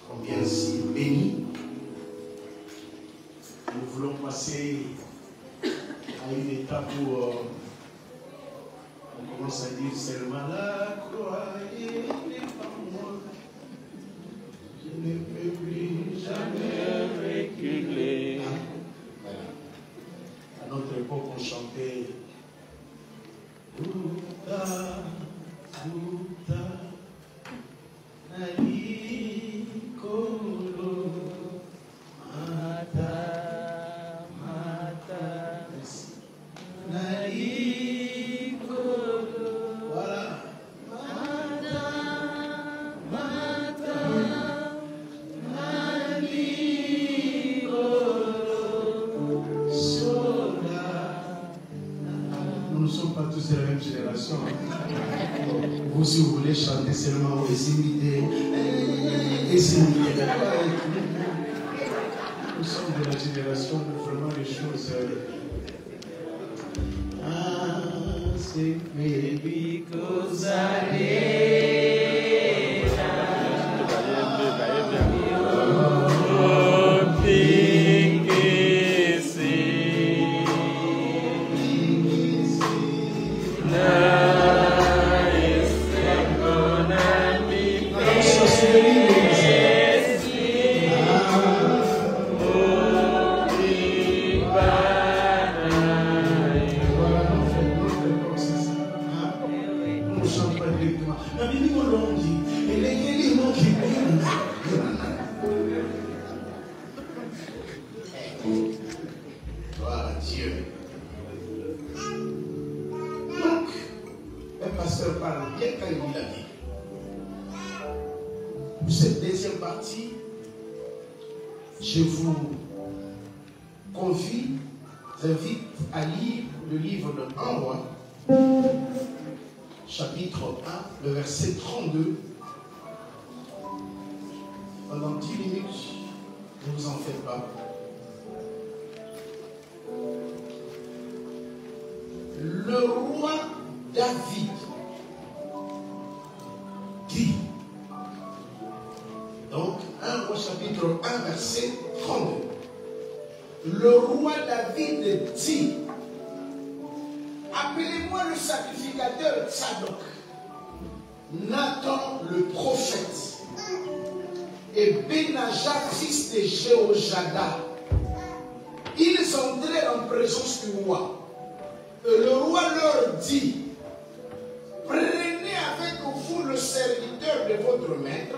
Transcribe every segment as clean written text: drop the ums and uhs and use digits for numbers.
combien si bénis. Nous voulons passer à une étape où on commence à dire seulement la croix n'est pas moi. Je ne peux plus jamais reculer. À notre époque, on chantait Douta, Douta, Nali, Kolo, Mata, Mata, Nali, Kolo, voilà. Mata, Mata, Nali, Kolo, Soda. Nous ne sommes pas tous de la même génération. Vous, si vous voulez chanter seulement Essimité, Essimité. Nous sommes de la génération où vraiment les choses. Ah, c'est baby je vous invite à lire le livre de 1 roi, chapitre 1, le verset 32. Pendant 10 minutes, ne vous en faites pas. Le roi David dit, donc 1 roi chapitre 1 verset 32. Le roi David dit, appelez-moi le sacrificateur Tsadok, Nathan le prophète et Benaja fils de Jéhojada. Ils entrèrent en présence du roi. Et le roi leur dit, prenez avec vous le serviteur de votre maître,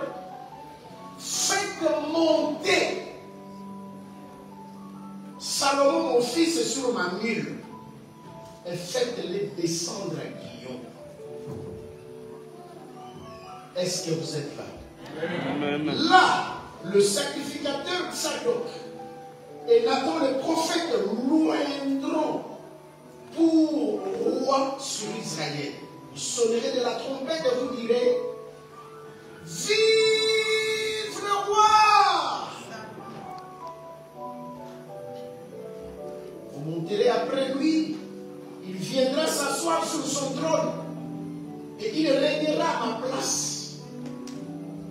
faites monter Salomon mon fils sur ma mule et faites-les descendre à Guillaume. Est-ce que vous êtes là? Amen. Là, le sacrificateur Tsadok et Nathan le prophète loindront pour roi sur Israël. Vous sonnerez de la trompette et vous direz, vive le roi! Vous monterez après lui, il viendra s'asseoir sur son trône et il régnera à ma place.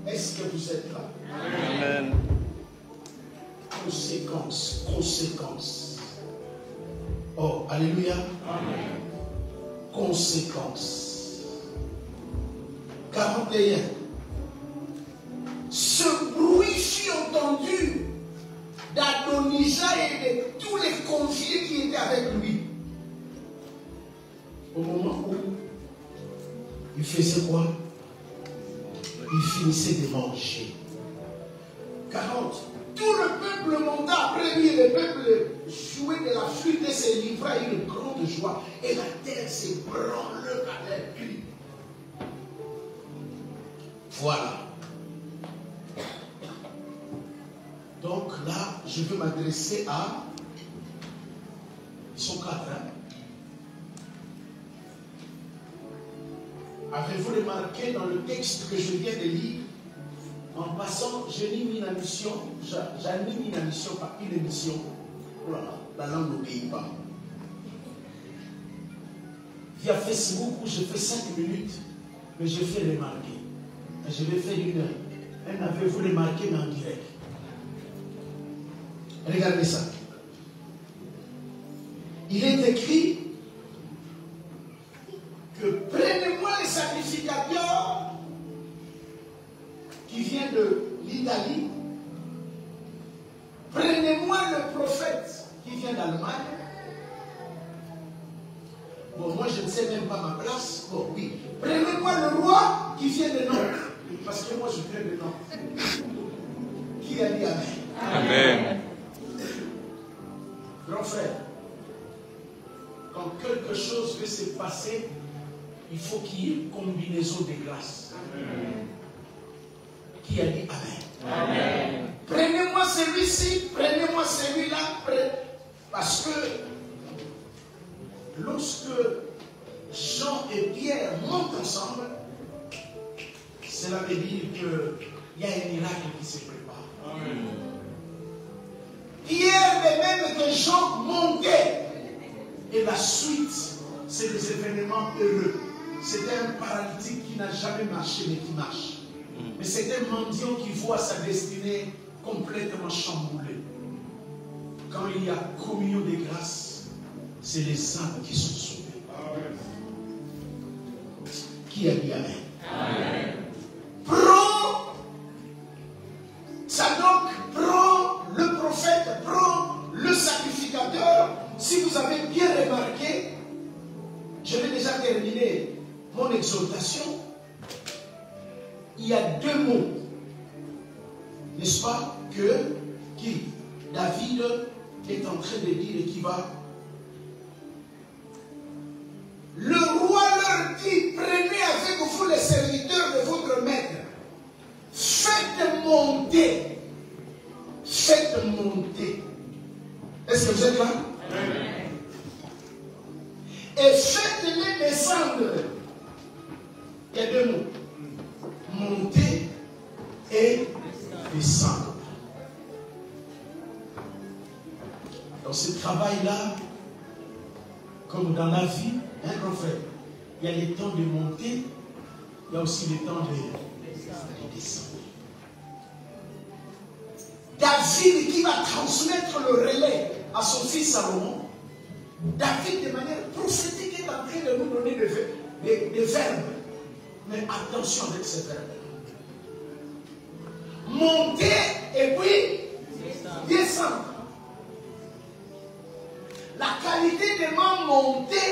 Est-ce que vous êtes là? Amen. Conséquence, conséquence. Oh, alléluia. Amen. Conséquence. 41. Ce bruit fut entendu d'Adonijah et de tous les conviés qui étaient avec lui. Au moment où il faisait quoi? Il finissait de manger. 40. Tout le peuple monta après lui et le peuple jouait de la flûte et se livra à une grande joie. Et la terre s'ébranla avec lui. Voilà. Donc là, je veux m'adresser à son cadre. Avez-vous remarqué dans le texte que je viens de lire, en passant, j'anime une émission, pas une émission. Voilà, la langue n'obéit pas. Via Facebook où je fais 5 minutes, mais je fais remarquer. Je vais faire Un aveu, vous remarquez, mais en direct. Regardez ça. Il est écrit que prenez-moi les sacrificateurs qui viennent de l'Italie. Prenez-moi le prophète qui vient d'Allemagne. Bon, moi je ne sais même pas ma place. Bon, oui. Prenez-moi le roi qui vient de Nantes. Parce que moi je viens de Nantes. Qui a dit Amen? Amen. Grand frère, quand quelque chose veut se passer, il faut qu'il y ait une combinaison de grâces. Qui a dit Amen? Amen. Prenez-moi celui-ci, prenez-moi celui-là, parce que lorsque Jean et Pierre montent ensemble, cela veut dire qu'il y a un miracle qui se prépare. Amen. Pierre, de même que Jean, montait. Et la suite, c'est des événements heureux. C'était un paralytique qui n'a jamais marché, mais qui marche. Mais c'est un mendiant qui voit sa destinée complètement chamboulée. Quand il y a communion de grâce, c'est les âmes qui sont sauvées. Qui a dit Amen? Amen. Prends Zadok, prends le prophète, prends le sacrificateur. Si vous avez bien remarqué, je vais déjà terminer mon exhortation. Il y a deux mots, n'est-ce pas, que David est en train de dire et qui va. Le roi leur dit, prenez avec vous les serviteurs de votre maître. Faites monter. Faites monter. Est-ce que vous êtes là? Amen. Et faites-les descendre. Il y a deux mots. Monter et descendre. Dans ce travail-là, comme dans la vie, hein, grand frère, il y a les temps de monter, il y a aussi les temps de descendre. David qui va transmettre le relais à son fils Salomon, David de manière prophétique est en train de nous donner des verbes. Mais attention avec ces verbes. Monter et puis descendre. La qualité de ma montée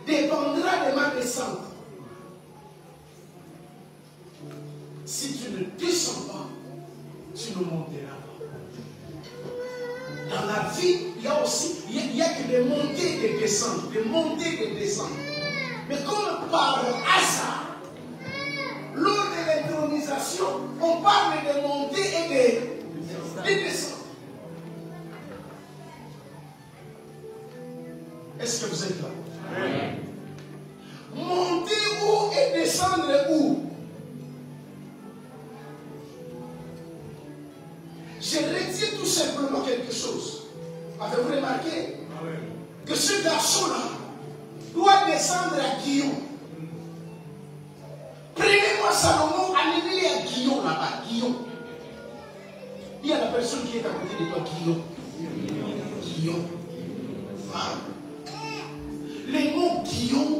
dépendra de ma descente. Si tu ne descends pas, tu ne monteras pas. Dans la vie, il y a aussi, il y a que des montées et des descentes, des montées et des descentes. Mais comme par hasard, lors de l'intronisation, on parle de montées et de descentes. Est-ce que vous êtes là? Oui. Monter où et descendre où? Je retiens tout simplement quelque chose. Avez-vous remarqué que ce garçon-là doit descendre à Guillaume? Prenez-moi Salomon, amenez-le à Guillaume là-bas. Guillaume. Il y a la personne qui est à côté de toi, Guillaume. Guillaume. Hein? Le mot Guillaume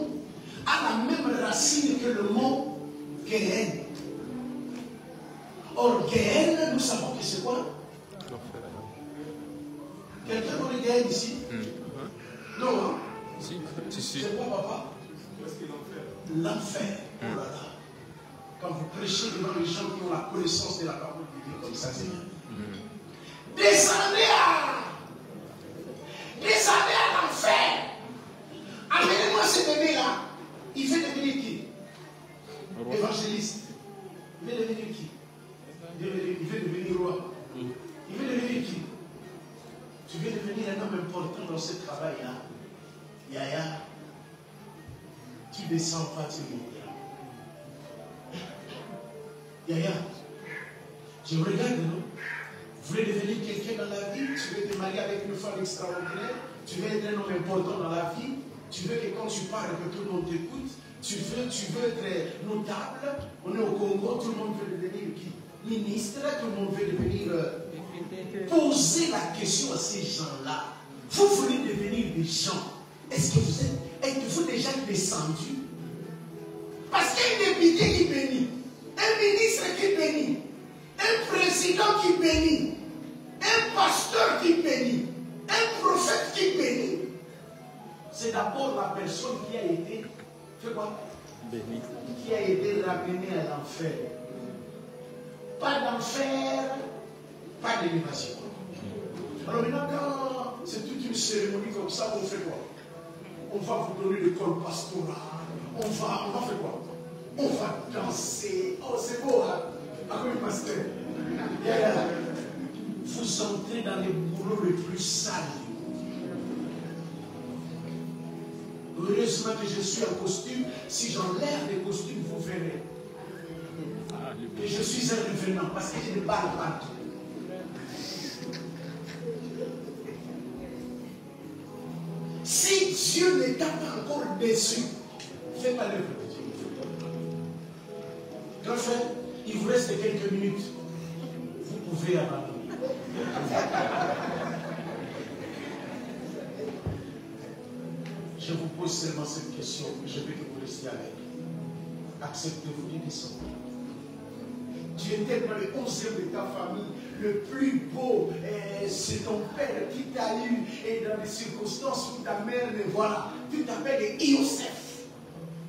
a la même racine que le mot Guéhen. Or, Guéhen, nous savons que c'est quoi? Quelqu'un connaît Guéhen ici? Non, hein? Si. C'est quoi, papa? L'enfer. Oh là là. Quand vous prêchez devant les gens qui ont la connaissance de la parole de Dieu, comme ça, c'est bien. Descendez à l'enfer. Amenez-moi ce bébé-là. Il veut devenir qui? Évangéliste. Il veut devenir qui? Il veut devenir roi. Il veut devenir qui? Tu veux devenir un homme important dans ce travail-là. Yaya, tu descends pas, tu monteras. Yaya, je regarde, non? Vous voulez devenir quelqu'un dans la vie, tu veux te marier avec une femme extraordinaire, tu veux être un homme important dans la vie, tu veux que quand tu parles, que tout le monde t'écoute, tu veux être notable. On est au Congo, tout le monde veut devenir qui? ministre, tout le monde veut devenir... Posez la question à ces gens-là. Vous voulez devenir des gens. Est-ce que vous êtes-vous déjà descendu? Parce qu'il y a un député qui bénit, un ministre qui bénit, un président qui bénit, un pasteur qui bénit, un prophète qui bénit. C'est d'abord la personne qui a été, fait quoi? Béni. Qui a été ramenée à l'enfer. Pas d'enfer, pas d'élévation. Alors maintenant, quand c'est toute une cérémonie comme ça, on fait quoi? On va vous donner l'école pastorale. On va faire quoi? On va danser. Oh, c'est beau, hein? Ah oui, pasteur. Vous entrez dans les boulots les plus sales. Heureusement que je suis en costume. Si j'enlève les costumes, vous verrez que je suis un revenant parce que je ne parle pas. Si Dieu ne t'a pas encore déçu, fais pas l'œuvre de Dieu. Grand frère, il vous reste quelques minutes. Vous pouvez abandonner. Je vous pose seulement cette question, je veux que vous restiez avec. Acceptez-vous de descendre. Tu es tellement le 11e de ta famille, le plus beau, c'est ton père qui t'a eu, et dans des circonstances où ta mère ne voilà, tu t'appelles Iosef.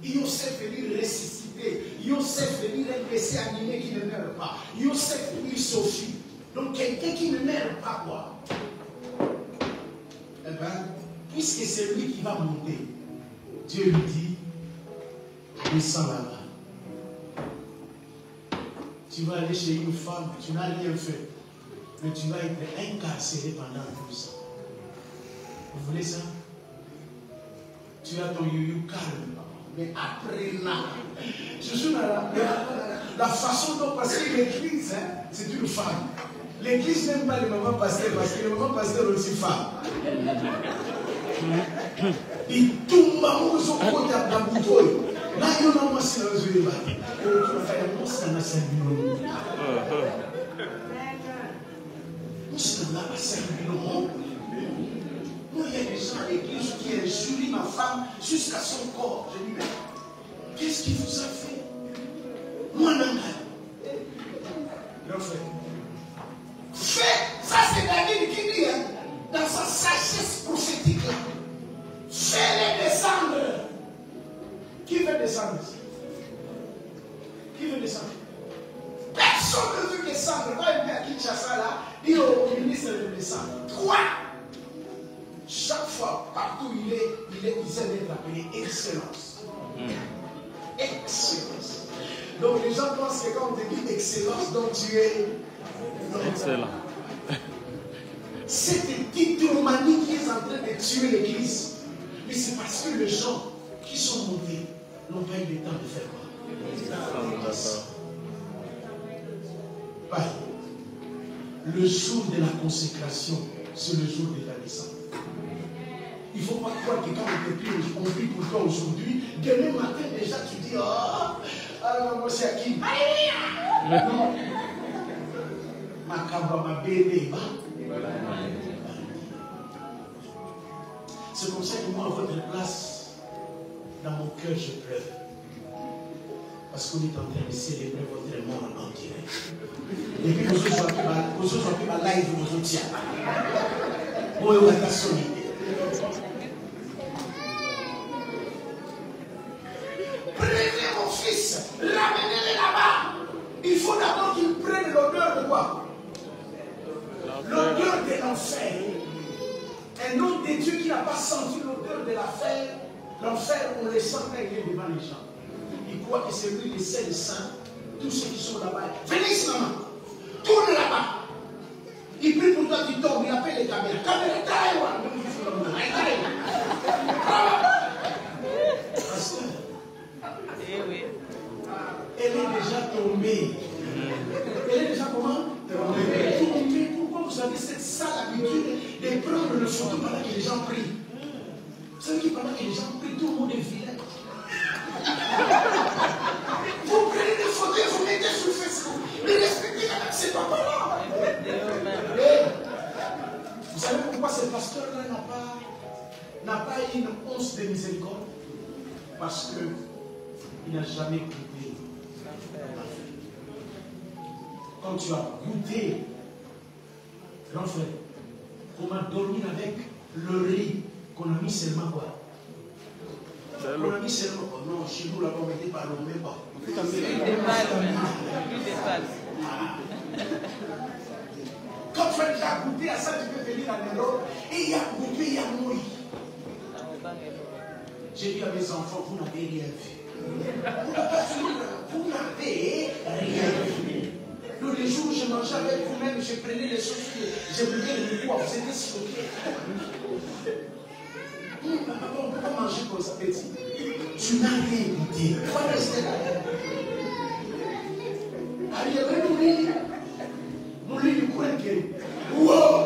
Iosef veut dire ressusciter. Iosef veut dire un dessin animé qui ne meurt pas. Iosef veut dire Sophie. Donc quelqu'un qui ne meurt pas, quoi. Eh bien, puisque c'est lui qui va monter, Dieu lui dit, descends là-bas. Tu vas aller chez une femme, tu n'as rien fait, mais tu vas être incarcéré pendant 12 ans. Vous voulez ça? Tu as ton yoyo calme, mais après là, je suis dans la façon dont, parce que l'église, hein, c'est une femme. L'église n'aime pas les mamans pasteurs, parce que les mamans pasteurs sont aussi femmes. Et tout le monde se compte à la bouteille. Là, il y a un moment, c'est un jeu de bâti. Il y a des gens à l'église qui injurient ma femme jusqu'à son corps. Je dis, mais qu'est-ce qu'il vous a fait? Moi, non. Fais, ça c'est David qui dit, hein, dans sa sagesse prophétique là. Fais-les descendre. Qui veut descendre ici? Qui veut descendre? Personne ne veut descendre. Va à Kinshasa là, dit au ministre de descendre. Quoi? Chaque fois, partout il essaie d'être appelé excellence. Excellence. Donc les gens pensent que quand on te dit excellence, donc tu es excellent. C'est une titromanie qui est en train de tuer l'église. Mais c'est parce que les gens qui sont montés n'ont pas eu le temps de faire quoi? Le jour de la consécration, c'est le jour de ta naissance. Il ne faut pas croire que quand on prie pour toi aujourd'hui, demain matin déjà tu dis, oh, alors moi c'est à qui? Non. C'est comme ça que moi, à votre place, dans mon cœur, je pleure. Parce qu'on est en train de célébrer votre mort en direct. Et puis, vous avez ma live, vous avez tiens. Moi, vous avez solide. Prenez mon fils, ramenez-le là-bas. Il faut d'abord qu'il prenne l'odeur de quoi? L'odeur de l'enfer. Un homme de Dieu qui n'a pas senti l'odeur de l'enfer, on le sent quand il est devant les gens. Il croit que c'est lui le seul saint. Tous ceux qui sont là-bas. Venez ici, maman. Tourne là-bas. Il prie pour toi, tu tombes, il appelle les caméras. Caméra, Taïwan. Pasteur. Eh oui. Elle est déjà tombée. Elle est déjà comment? Tombée. Pourquoi vous avez cette sale habitude de prendre le photo pendant que les gens prient? Vous savez que pendant que les gens prient, tout le monde est vilain. Vous prenez des photos et vous mettez sur Facebook. Ne respectez Et vous savez pourquoi ce pasteur-là n'a pas une once de miséricorde? Parce qu'il n'a jamais goûté. Quand tu as goûté, grand frère, on a dormi avec le riz qu'on a mis seulement quoi? On a mis seulement quoi? Non, chez nous là-bas on n'était pas le même pas. Quand tu as goûté à ça, tu peux venir à l'Europe et il y a goûté, il y a mouru. J'ai dit à mes enfants, vous n'avez rien vu. Vous n'avez rien vu. Le jour où je mangeais avec vous-même, je prenais les choses que je voulais le boire. Vous étiez stocké. On ne peut pas manger comme ça, petit. Tu n'as rien goûté. Tu vas rester là. Allez, nous les coins que. Wow!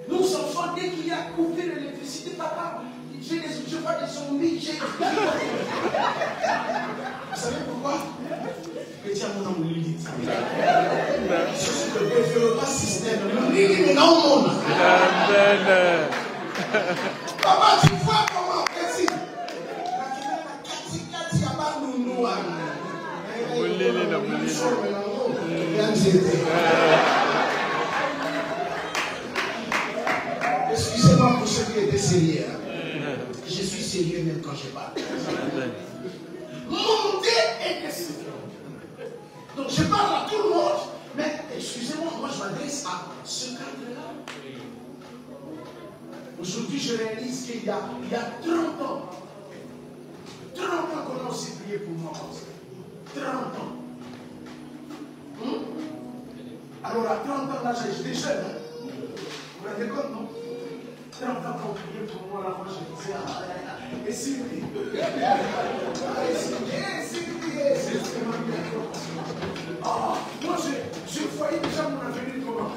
Nos enfants, dès qu'il y a coupé l'électricité, papa, je vois des zombies. Vous savez pourquoi? Petit à mon amour, il dit. Je suis le développeur système. Il non, papa, tu vois comment petit? Excusez-moi pour ceux qui étaient sérieux. Je suis sérieux même quand je parle. Monter et descendre. Donc je parle à tout le monde, mais excusez-moi, moi je m'adresse à ce cadre-là. Aujourd'hui, je réalise qu'il y a 30 ans qu'on a aussi prié pour moi. 30 ans. Alors à 30 ans, là, j'étais jeune. Hein? Vous vous rendez compte, non? 30 ans qu'on priait pour moi, là, moi je disais, et si oui? Moi, je voyais déjà mon avenir comment?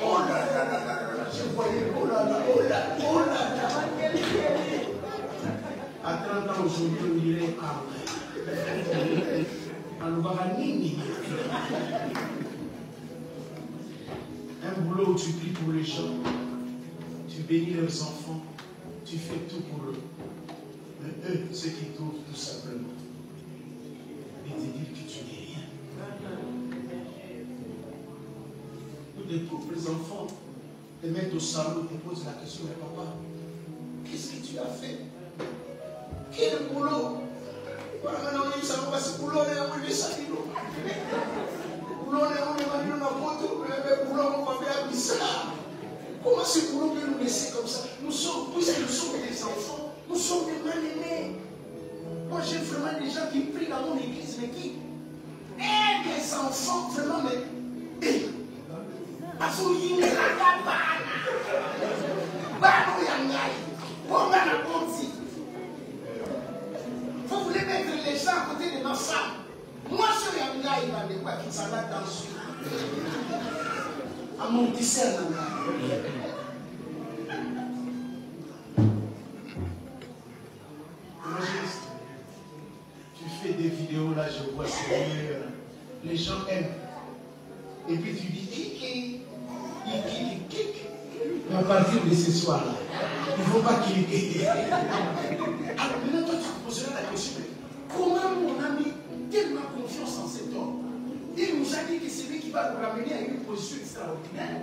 Oh là là là là là, je voyais, oh là là, oh là, oh là là. À 30 ans aujourd'hui, il est un boulot où tu pries pour les gens, tu bénis leurs enfants, tu fais tout pour eux. Mais eux, ceux qui trouvent tout simplement, ils te disent que tu n'es rien. Nous découvrons les enfants, te mettent au salon, te posent la question, mais papa, qu'est-ce que tu as fait? Quel boulot? Comment ce boulot peut nous laisser comme ça? Nous sommes des enfants, nous sommes des mal-aimés. Moi j'ai vraiment des gens qui prient dans mon église, mais qui aident les enfants vraiment, mais vous voulez mettre les gens à côté de ma femme. Moi, je suis un gars, il va me voir qu'il s'en va dans le sud. À mon dessert, tu fais des vidéos là, je vois sérieux. Les gens aiment. Et puis tu dis cliquez. Mais à partir de ce soir-là, il ne faut pas cliquer. Alors maintenant, toi, tu te poseras la question. Comment mon ami tellement confiance en cet homme? Il nous a dit que c'est lui qui va nous ramener à une position extraordinaire.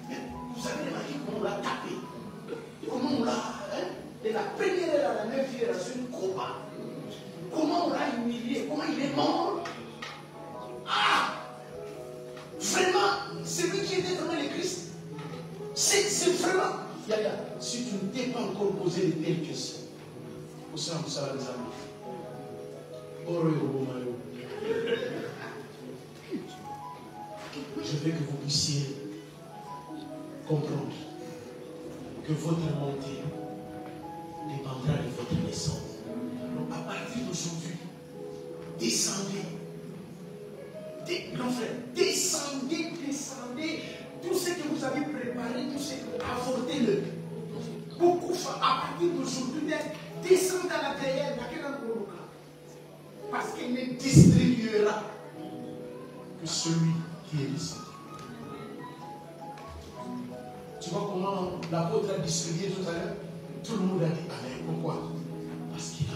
Vous avez remarqué comment on l'a tapé? Comment on l'a, de la première à la 9e génération, une combat. Comment on l'a humilié? Comment il est mort? Ah! Vraiment, c'est lui qui était vraiment le Christ. C'est vraiment. Yaya, si tu ne t'es pas encore posé de telles questions, pour ça, vous savez, les amis. Je veux que vous puissiez comprendre que votre montée dépendra de votre descente. Donc, à partir d'aujourd'hui, descendez. Grand frère, descendez. Tout ce que vous avez préparé, tout ce que apportez-le. Beaucoup, à partir d'aujourd'hui, descendez à l'intérieur, parce qu'il ne distribuera que que celui qui est descendu. Tu vois comment l'apôtre a distribué tout à l'heure? Tout le monde a dit Amen. Pourquoi? Parce qu'il a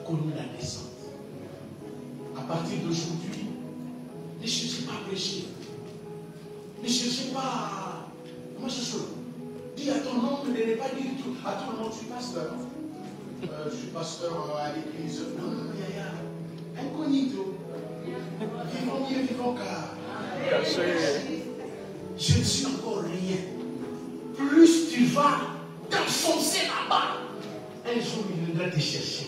connu la descente. À partir d'aujourd'hui, ne cherchez pas à prêcher. Ne cherchez pas à... Comment je suis? Dis à ton nom, ne pas dire tout. À ton nom, tu es pasteur. Je suis pasteur à l'église. Non, il y a incognito. Vivons bien, vivons car. Je ne suis encore rien. Plus tu vas t'enfoncer là-bas, un jour il viendra te chercher.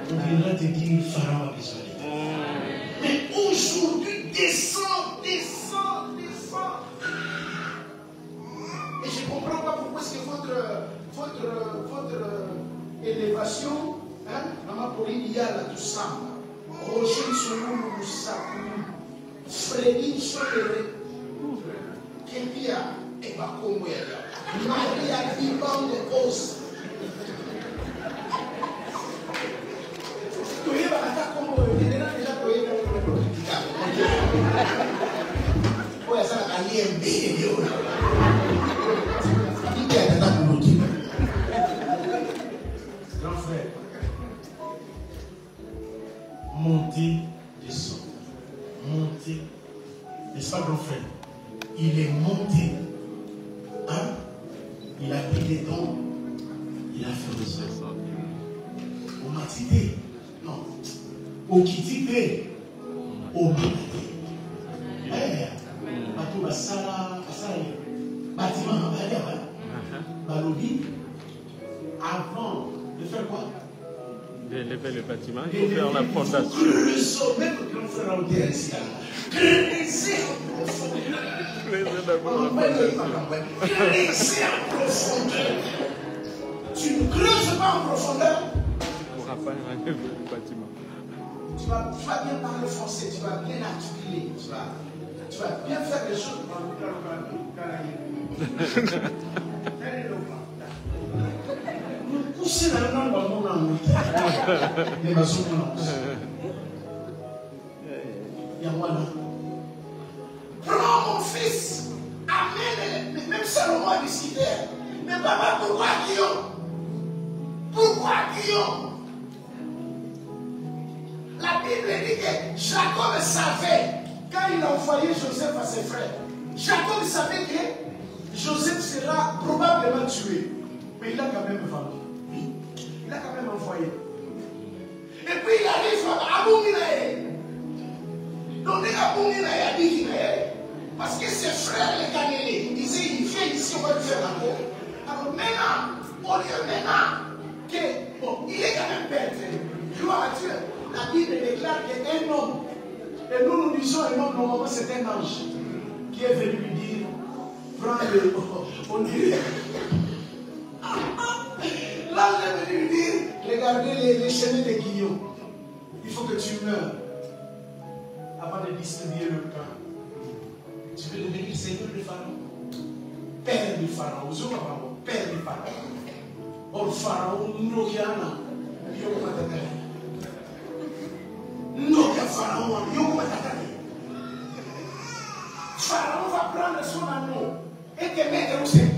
Il viendra te dire Pharaon a besoin de toi. Mais aujourd'hui, descends. Et je ne comprends pas pourquoi est-ce que votre élévation, Maman Pauline, il y a là tout ça. Roger Solou, Sakou, Freddy Soléré, Kempia, et Bakomwela, Maria Vivant de Os. Tu es à Combo, il est déjà pour y aller. Ouais, ça a lié un billet. Grand frère, monter, descendre. Monter. N'est-ce pas, grand frère? Il est monté. Hein? Il a pris les dons. Il a fait le sang. On m'a dit, non. Au kitité. Au maté. Bateau Bassala. Bâtiment. Balobi. Avant de faire quoi? D'élever le bâtiment, il faut faire la fondation. Le sommet que grand frère a dit ici. Creuser en profondeur. Creuser en profondeur. Tu ne creuses pas en profondeur. Tu ne pourras pas enlever le bâtiment. Tu vas bien parler français, tu vas bien articuler, tu vas bien faire les choses. Nous pousser la langue dans mon langue. Mais ma zone il y a moi là. Prends mon fils, amène, même Salomon a décidé. Mais papa, pourquoi Guillaume? Pourquoi Guillaume? La Bible dit que Jacob savait, quand il a envoyé Joseph à ses frères, Jacob savait que Joseph sera probablement tué. Mais il a quand même vendu. Oui. Il a quand même envoyé. Et puis il arrive à Abominae. Donc il a dit parce que ses frères les Canélés, ils disaient, il vient ici, on va lui faire la peau. Alors maintenant, au lieu maintenant, que, bon, il est quand même perdu. Gloire à Dieu. La Bible déclare qu'un homme, et nous nous disons un homme, normalement c'est un ange, qui est venu lui dire, prends le, on dirait, l'ange est venu lui dire, regardez les chemins de Guillaume, il faut que tu meurs avant de distribuer le pain. Tu veux devenir seigneur du Pharaon, père du Pharaon, père du Pharaon. Or Pharaon, nous y en a, Pharaon va prendre son amour et te mettre où c'est.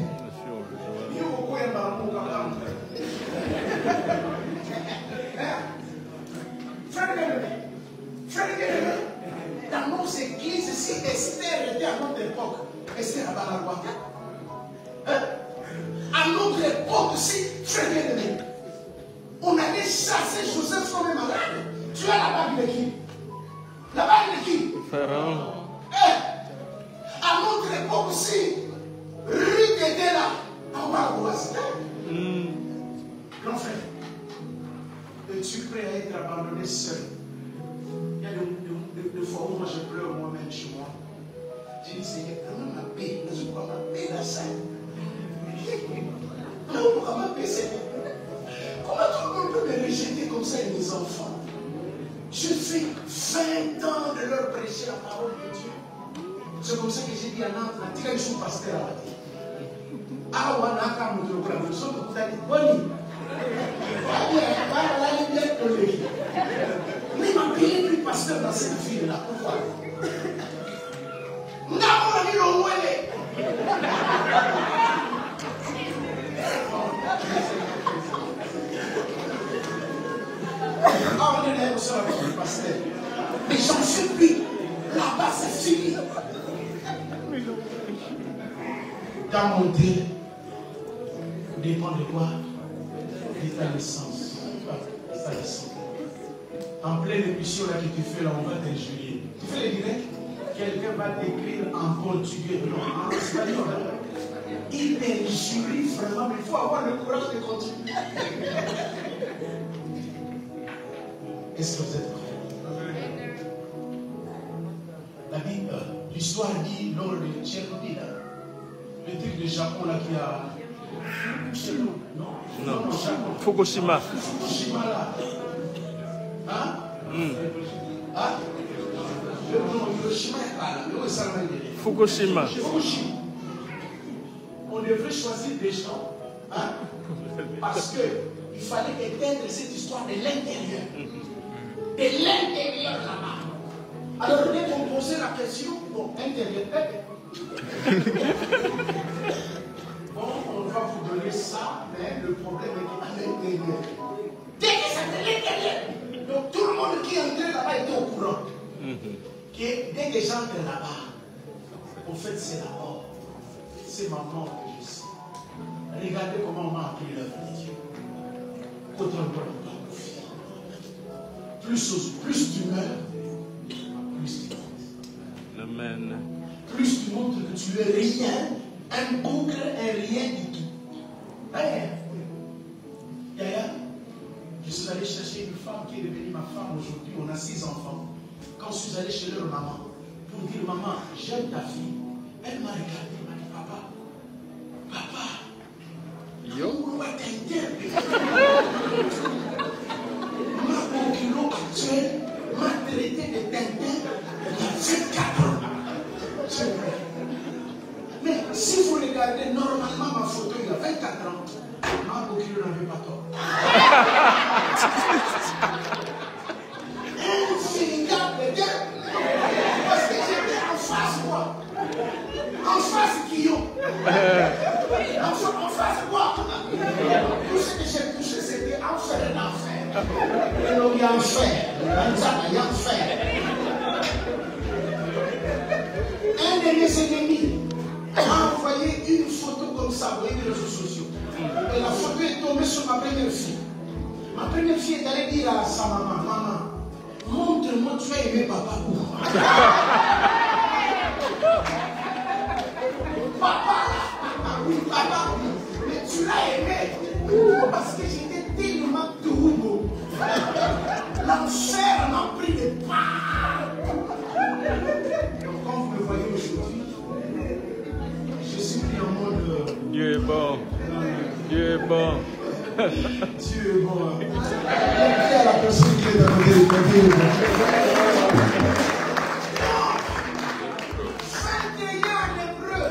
Dans nos églises, si Esther était à notre époque, Esther a pas la loi. À notre époque, si frère bien-aimé, on allait chasser Joseph comme un malade. Tu as la bague de qui? La bague de qui? Pharaon. À notre époque aussi, Ruth était là. En Barouase. Grand frère, es-tu prêt à être abandonné seul? Il y a des fois où moi je pleure moi-même chez moi. Je dis, Seigneur, comment ma paix? Je crois ma paix là, ça. Comment ma paix, Seigneur? Comment tout le monde peut me rejeter comme ça et mes enfants? Je fais 20 ans de leur prêcher la parole de Dieu. C'est comme ça que j'ai dit à Nantes, la tire sous pasteur à la tête. Ah, on a qu'à nous dire, nous sommes beaucoup d'aller. Bonnie. Mais ma paix est plus pasteur dans cette ville-là. Pourquoi? Nous avons mis le mouet. Ah, on est là, on sera avec le pasteur. Mais j'en supplie, là-bas c'est fini. Ta montée dépend de quoi? De ta naissance. Ta naissance. En pleine émission là que tu fais là, on va t'injurier. Tu fais le direct, quelqu'un va t'écrire en portugais, non, en espagnol. Il t'injurie vraiment, mais il faut avoir le courage de continuer. Est-ce que vous êtes prêts? La Bible, l'histoire dit lors de Tchernobyl, le truc de Japon là qui a. Non, Japon. Fukushima. Fukushima là. Hein? Hein? Hiroshima est là. Fukushima. On devrait choisir des gens. Hein? Parce qu'il fallait éteindre cette histoire de l'intérieur. De l'intérieur là-bas. Alors, dès qu'on posait la question, bon, intérieur, bon, on va vous donner ça, mais le problème est à l'intérieur. Dès que c'est de l'intérieur, donc tout le monde qui entrait là-bas était au courant. Dès que j'entre là-bas, en fait, c'est la mort. C'est ma mort que je sais. Regardez comment on m'a appris l'œuvre de Dieu. Plus tu meurs, plus tu montes. Amen. Plus tu montres que tu es rien, un boucle, un rien du tout. Rien. Yaya, je suis allé chercher une femme qui est devenue ma femme aujourd'hui. On a 6 enfants. Quand je suis allé chez leur maman, pour dire maman, j'aime ta fille, elle m'a regardé, elle m'a dit papa, on va ma kilo actuel m'a traité de Tintin il y a 24 ans. Mais si vous regardez normalement ma photo il y a 24 ans, ma kilo n'avait pas tort. Infingable de parce que j'étais en face moi. En face Guillaume. En face quoi? Tout ce que j'ai touché c'était enfer et enfer. Et donc il y a enfer. Il y a enfer. Un de mes ennemis m'a envoyé une photo comme ça, vous voyez les réseaux sociaux. Et la photo est tombée sur ma première fille. Ma première fille est allée dire à sa maman, maman, montre-moi tu as aimé papa où? Papa, mais tu l'as aimé parce que j'étais tellement double. L'enfer m'a pris de part. Donc, comme vous le voyez aujourd'hui, je suis pris en mode. Dieu est bon. Dieu est bon. Dieu est bon. Qui est la personne qui est dans le côté? 21 en hébreu.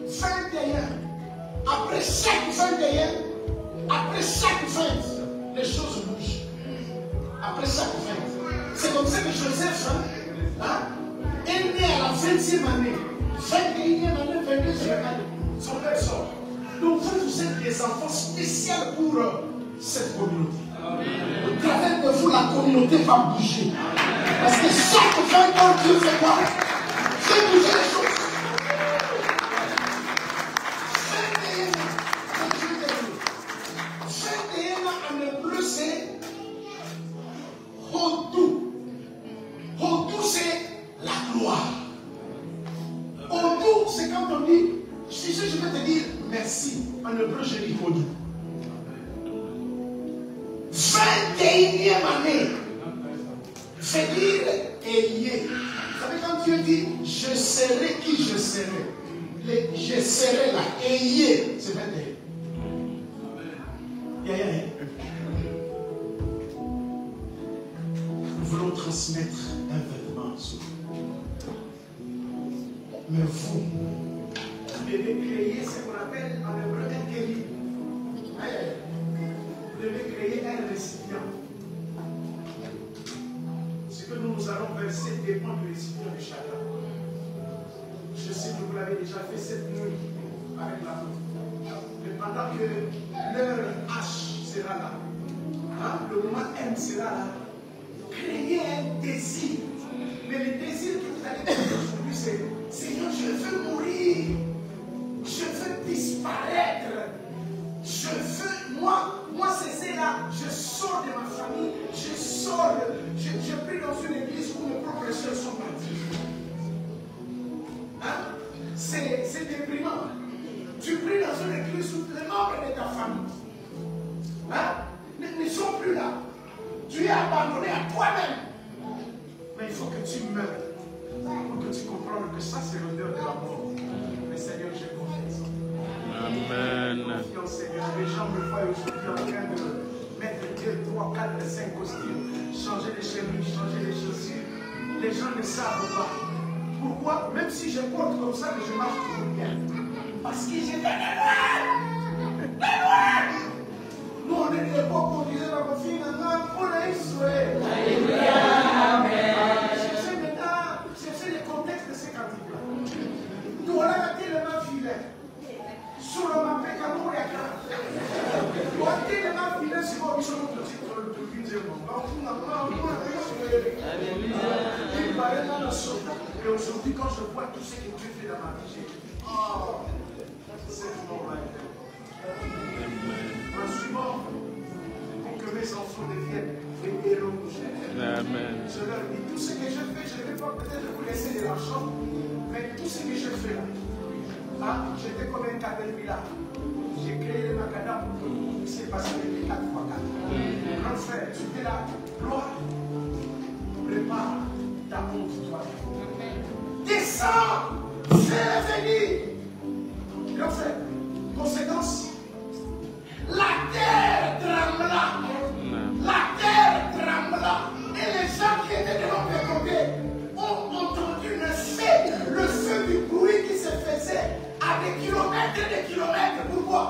21. Après chaque fête, les choses bougent. Après chaque fête. C'est comme ça que Joseph est né à la 20e année. 21e année, 22e année. Son père sort. Donc vous êtes des enfants spéciaux pour cette communauté. Au travers de vous, la communauté va bouger. Parce que chaque 20 ans, Dieu fait quoi? Fait bouger les choses. 21 ans en hébreu, c'est Hodou. Hodou, c'est la gloire. Hodou, c'est quand on dit, si je vais te dire merci, en hébreu, je dis Hodou. 21e année, fait dire ayez. Vous savez, quand Dieu dit je serai qui je serai, je serai là, ayez, c'est 21. Nous voulons transmettre un vêtement sur vous. Mais vous devez créer ce qu'on appelle en hébreu un kéli. Vous devez créer un récipient. Ce que nous allons verset dépend du récipient de chacun. Je sais que vous l'avez déjà fait cette nuit avec l'amour. Mais pendant que l'heure H sera là, hein, le moment M sera là, créez un désir. Mais le désir que vous allez faire aujourd'hui, c'est Seigneur, je veux mourir. Je veux disparaître. Je veux, moi c'est là, je sors de ma famille, je sors, je prie dans une église où mes propres soeurs sont partis. Hein? C'est déprimant. Tu pries dans une église où les membres de ta famille, hein, ne sont plus là. Tu es abandonné à toi-même. Mais il faut que tu meurs pour que tu comprennes que ça c'est l'odeur de la mort. Mais Seigneur, j'ai confiance. Amen. Confiance, Seigneur. Les gens me voient aujourd'hui en train de mettre 2, 3, 4, 5 costumes, changer les chemises, changer les chaussures. Les gens ne savent pas. Pourquoi? Même si je porte comme ça, mais je marche toujours bien. Parce que j'ai fait des lois. Nous, on est de l'époque où on disait dans nos filles, on a Israël. Alléluia. Amen. Cherchez le contexte de ces cantiques-là. Nous, on a gâté le mains filet. Sur le mapé, quand on regarde. On a gâté le mains filet sur le mission de le et aujourd'hui, quand je vois tout ce que Dieu fait dans ma vie, j'ai dit, oh, c'est mon rêve. En suivant, pour que mes enfants deviennent des héros. Amen. Je leur dis, tout ce que je fais, je ne vais pas peut-être vous laisser de l'argent, mais tout ce que je fais là, hein, j'étais comme un caterpillar. J'ai créé le macadam pour que vous puissiez passer les 4x4. Grand frère, tu es là, gloire, prépare ta honte toi-même. Descends, fais venir. Grand frère, conséquence, la terre trembla. La terre trembla. Et les gens qui étaient de l'autre côté ont entendu le feu du bruit qui se faisait à des kilomètres et des kilomètres. Pourquoi?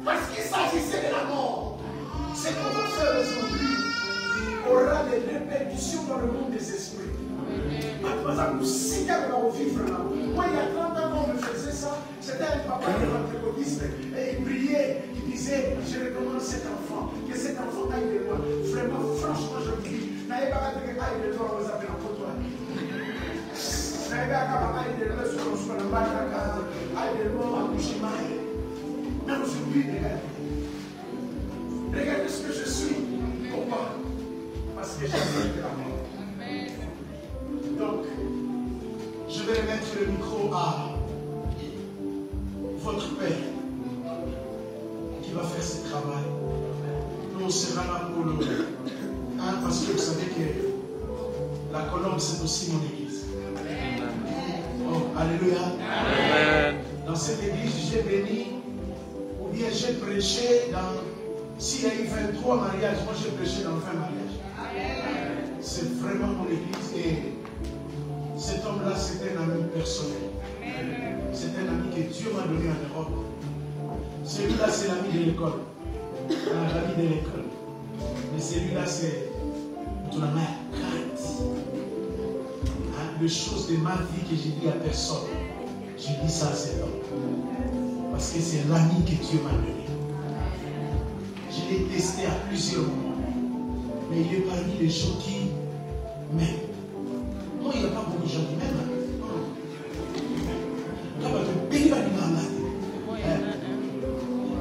Parce qu'il s'agissait de la mort. C'est pour votre frère aujourd'hui aura des répercussions dans le monde des esprits. Par exemple, si quelqu'un va vivre là, moi il y a 30 ans quand on me faisait ça, c'était un papa qui est pentecôtiste et il priait, il disait, je recommande cet enfant, que cet enfant aille de loin. Vraiment, franchement, je prie. N'ayez pas de aille de loin, on vous appelle en côtoie. N'ayez pas aille de loin, sur le bas de la case, aille de loin, en Bouchimaï. Mais aujourd'hui, regardez. Regardez ce que je suis. Pourquoi? Parce que j'ai fait la mort. Donc, je vais mettre le micro à votre père qui va faire ce travail. Nous, on sera là pour le... Hein, parce que vous savez que la colombe, c'est aussi mon église. Oh, alléluia. Amen. Dans cette église, j'ai béni, ou bien j'ai prêché dans... S'il y a eu 23 mariages, moi j'ai prêché dans 20 mariages. C'est vraiment mon église et cet homme-là, c'est un ami personnel. C'est un ami que Dieu m'a donné en Europe. Celui-là, c'est l'ami de l'école. L'ami de l'école. Mais celui-là, c'est tout la mère. Les choses de ma vie que j'ai dit à personne. J'ai dit ça à cet homme. Parce que c'est l'ami que Dieu m'a donné. Je l'ai testé à plusieurs moments. Mais il est parmi les gens qui m'aiment. Non, il n'y a pas beaucoup de gens qui m'aiment.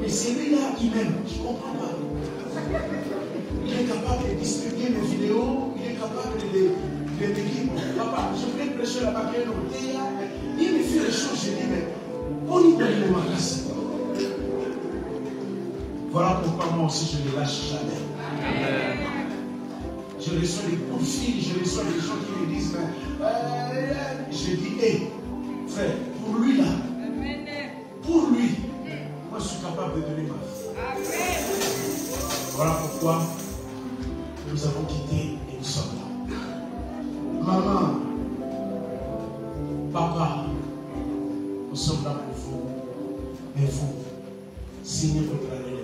Et celui-là, il m'aime. Je ne comprends pas. Il est capable de distribuer mes vidéos. Il est capable de me dire, papa, je voulais prêcher la baguette au théâtre. Il me fait les choses, je dis, mais on y donne le magasin. Voilà pourquoi moi aussi je ne lâche jamais. Amen. Je reçois des coups de fil, je reçois des gens qui me disent, je dis, hé, frère, pour lui là, pour lui, moi je suis capable de donner ma vie. Voilà pourquoi nous avons quitté et nous sommes là. Maman, papa, nous sommes là pour vous. Et vous, signez votre année.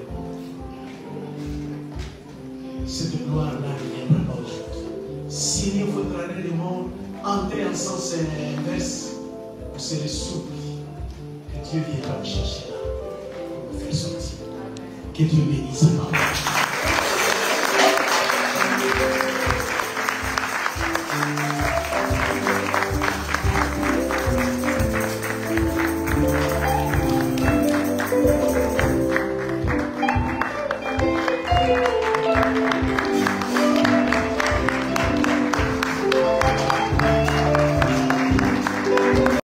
Cette gloire-là ne viendra pas aujourd'hui. Signez votre année de monde entrer en sens inverse, vous serez souple. Que Dieu viendra vous chercher là. Vous faire sortir. Que Dieu bénisse sa parole.